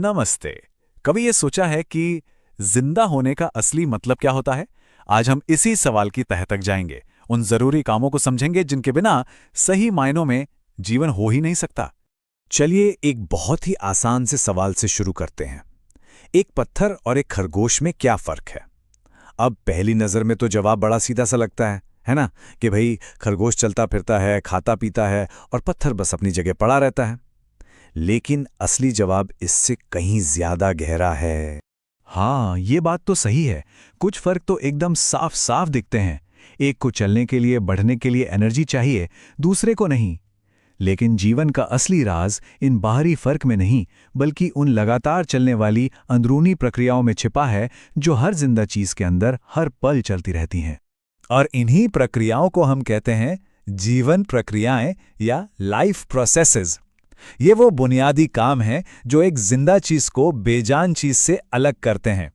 नमस्ते। कभी ये सोचा है कि जिंदा होने का असली मतलब क्या होता है? आज हम इसी सवाल की तह तक जाएंगे, उन जरूरी कामों को समझेंगे जिनके बिना सही मायनों में जीवन हो ही नहीं सकता। चलिए एक बहुत ही आसान से सवाल से शुरू करते हैं। एक पत्थर और एक खरगोश में क्या फर्क है? अब पहली नजर में तो जवाब बड़ा सीधा सा लगता है ना? कि भाई खरगोश चलता फिरता है, खाता पीता है और पत्थर बस अपनी जगह पड़ा रहता है। लेकिन असली जवाब इससे कहीं ज्यादा गहरा है। हाँ, ये बात तो सही है। कुछ फर्क तो एकदम साफ साफ दिखते हैं। एक को चलने के लिए, बढ़ने के लिए एनर्जी चाहिए, दूसरे को नहीं। लेकिन जीवन का असली राज इन बाहरी फर्क में नहीं, बल्कि उन लगातार चलने वाली अंदरूनी प्रक्रियाओं में छिपा है जो हर जिंदा चीज के अंदर हर पल चलती रहती हैं। और इन्हीं प्रक्रियाओं को हम कहते हैं जीवन प्रक्रियाएं या लाइफ प्रोसेसेस। ये वो बुनियादी काम हैं जो एक जिंदा चीज को बेजान चीज से अलग करते हैं।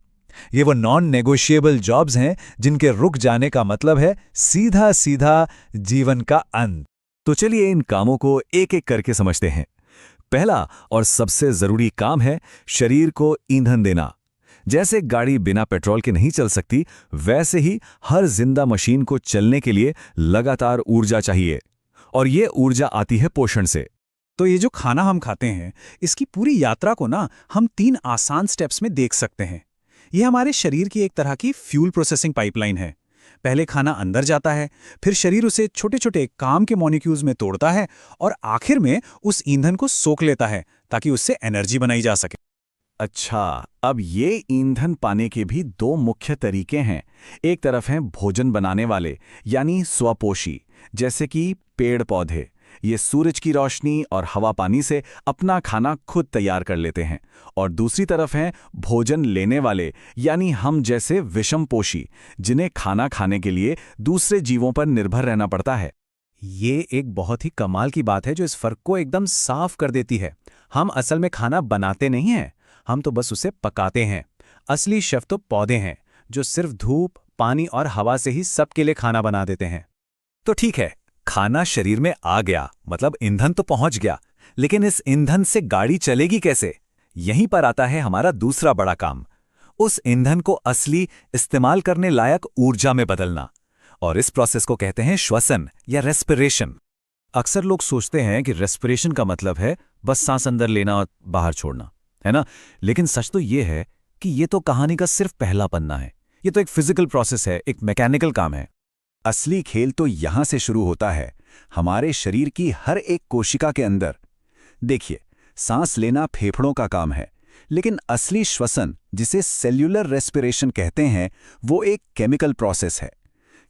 ये वो नॉन नेगोशिएबल जॉब्स हैं जिनके रुक जाने का मतलब है सीधा सीधा जीवन का अंत। तो चलिए इन कामों को एक एक करके समझते हैं। पहला और सबसे जरूरी काम है शरीर को ईंधन देना। जैसे गाड़ी बिना पेट्रोल के नहीं चल सकती, वैसे ही हर जिंदा मशीन को चलने के लिए लगातार ऊर्जा चाहिए। और ये ऊर्जा आती है पोषण से। तो ये जो खाना हम खाते हैं, इसकी पूरी यात्रा को ना हम 3 आसान स्टेप्स में देख सकते हैं। ये हमारे शरीर की एक तरह की फ्यूल प्रोसेसिंग पाइपलाइन है। पहले खाना अंदर जाता है, फिर शरीर उसे छोटे छोटे काम के मॉलिक्यूल्स में तोड़ता है और आखिर में उस ईंधन को सोख लेता है ताकि उससे एनर्जी बनाई जा सके। अच्छा, अब ये ईंधन पाने के भी 2 मुख्य तरीके हैं। एक तरफ हैं भोजन बनाने वाले, यानी स्वपोषी, जैसे कि पेड़ पौधे। ये सूरज की रोशनी और हवा पानी से अपना खाना खुद तैयार कर लेते हैं। और दूसरी तरफ हैं भोजन लेने वाले, यानी हम जैसे विषमपोषी, जिन्हें खाना खाने के लिए दूसरे जीवों पर निर्भर रहना पड़ता है। ये एक बहुत ही कमाल की बात है जो इस फर्क को एकदम साफ कर देती है। हम असल में खाना बनाते नहीं हैं, हम तो बस उसे पकाते हैं। असली शेफ तो पौधे हैं जो सिर्फ धूप, पानी और हवा से ही सबके लिए खाना बना देते हैं। तो ठीक है, खाना शरीर में आ गया, मतलब ईंधन तो पहुंच गया। लेकिन इस ईंधन से गाड़ी चलेगी कैसे? यहीं पर आता है हमारा दूसरा बड़ा काम, उस ईंधन को असली इस्तेमाल करने लायक ऊर्जा में बदलना। और इस प्रोसेस को कहते हैं श्वसन या रेस्पिरेशन। अक्सर लोग सोचते हैं कि रेस्पिरेशन का मतलब है बस सांस अंदर लेना और बाहर छोड़ना, है ना? लेकिन सच तो ये है कि ये तो कहानी का सिर्फ पहला पन्ना है। ये तो एक फिजिकल प्रोसेस है, एक मैकेनिकल काम है। असली खेल तो यहां से शुरू होता है, हमारे शरीर की हर एक कोशिका के अंदर। देखिए, सांस लेना फेफड़ों का काम है, लेकिन असली श्वसन, जिसे सेल्यूलर रेस्पिरेशन कहते हैं, वो एक केमिकल प्रोसेस है।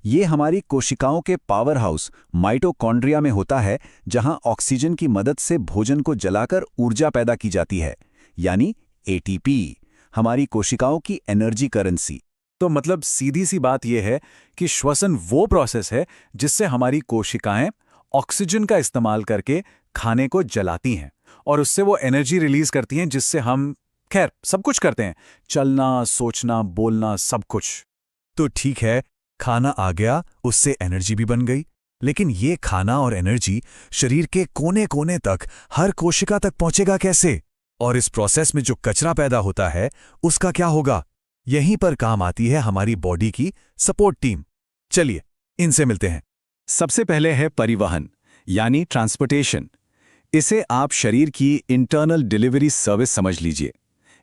ये हमारी कोशिकाओं के पावर हाउस माइटोकॉन्ड्रिया में होता है, जहां ऑक्सीजन की मदद से भोजन को जलाकर ऊर्जा पैदा की जाती है, यानी एटीपी, हमारी कोशिकाओं की एनर्जी करेंसी। तो मतलब सीधी सी बात यह है कि श्वसन वो प्रोसेस है जिससे हमारी कोशिकाएं ऑक्सीजन का इस्तेमाल करके खाने को जलाती हैं और उससे वो एनर्जी रिलीज करती हैं, जिससे हम खैर सब कुछ करते हैं, चलना, सोचना, बोलना, सब कुछ। तो ठीक है, खाना आ गया, उससे एनर्जी भी बन गई। लेकिन ये खाना और एनर्जी शरीर के कोने कोने तक, हर कोशिका तक पहुंचेगा कैसे? और इस प्रोसेस में जो कचरा पैदा होता है, उसका क्या होगा? यहीं पर काम आती है हमारी बॉडी की सपोर्ट टीम। चलिए इनसे मिलते हैं। सबसे पहले है परिवहन, यानी ट्रांसपोर्टेशन। इसे आप शरीर की इंटरनल डिलीवरी सर्विस समझ लीजिए।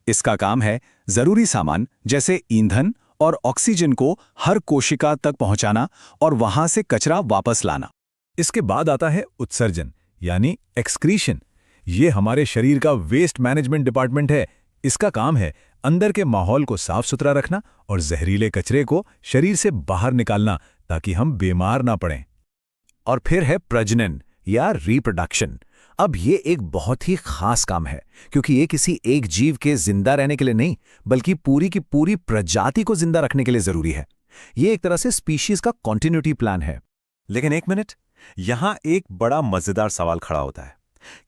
इसका काम है जरूरी सामान जैसे ईंधन और ऑक्सीजन को हर कोशिका तक पहुंचाना और वहां से कचरा वापस लाना। इसके बाद आता है उत्सर्जन, यानी एक्सक्रीशन। ये हमारे शरीर का वेस्ट मैनेजमेंट डिपार्टमेंट है। इसका काम है अंदर के माहौल को साफ सुथरा रखना और जहरीले कचरे को शरीर से बाहर निकालना, ताकि हम बीमार ना पड़ें। और फिर है प्रजनन या रिप्रोडक्शन। अब ये एक बहुत ही खास काम है, क्योंकि ये किसी एक जीव के जिंदा रहने के लिए नहीं, बल्कि पूरी की पूरी प्रजाति को जिंदा रखने के लिए जरूरी है। ये एक तरह से स्पीशीज का कॉन्टिन्यूटी प्लान है। लेकिन एक मिनट, यहां एक बड़ा मजेदार सवाल खड़ा होता है।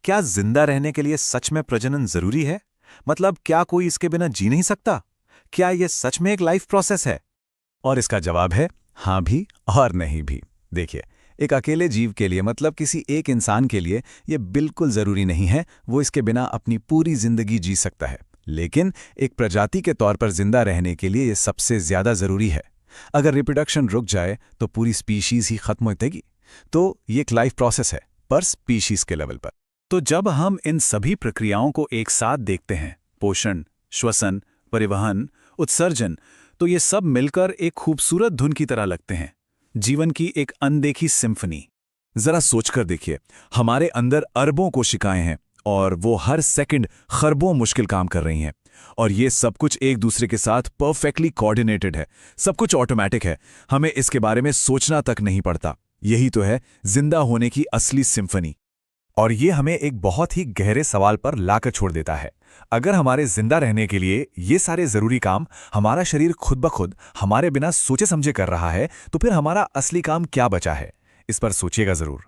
क्या जिंदा रहने के लिए सच में प्रजनन जरूरी है? मतलब क्या कोई इसके बिना जी नहीं सकता? क्या यह सच में एक लाइफ प्रोसेस है? और इसका जवाब है हां भी और नहीं भी। देखिए, एक अकेले जीव के लिए, मतलब किसी एक इंसान के लिए, यह बिल्कुल जरूरी नहीं है वो इसके बिना अपनी पूरी जिंदगी जी सकता है। लेकिन एक प्रजाति के तौर पर जिंदा रहने के लिए ये सबसे ज्यादा जरूरी है। अगर रिप्रोडक्शन रुक जाए तो पूरी स्पीशीज ही खत्म हो जाएगी। तो ये एक लाइफ प्रोसेस है, पर स्पीशीज के लेवल पर। तो जब हम इन सभी प्रक्रियाओं को एक साथ देखते हैं, पोषण, श्वसन, परिवहन, उत्सर्जन, तो ये सब मिलकर एक खूबसूरत धुन की तरह लगते हैं, जीवन की एक अनदेखी सिम्फनी। जरा सोचकर देखिए, हमारे अंदर अरबों कोशिकाएं हैं और वो हर सेकंड खरबों मुश्किल काम कर रही हैं, और ये सब कुछ एक दूसरे के साथ परफेक्टली कोऑर्डिनेटेड है। सब कुछ ऑटोमेटिक है, हमें इसके बारे में सोचना तक नहीं पड़ता। यही तो है जिंदा होने की असली सिम्फनी। और ये हमें एक बहुत ही गहरे सवाल पर लाकर छोड़ देता है। अगर हमारे जिंदा रहने के लिए ये सारे जरूरी काम हमारा शरीर खुद ब खुद हमारे बिना सोचे समझे कर रहा है, तो फिर हमारा असली काम क्या बचा है? इस पर सोचिएगा जरूर।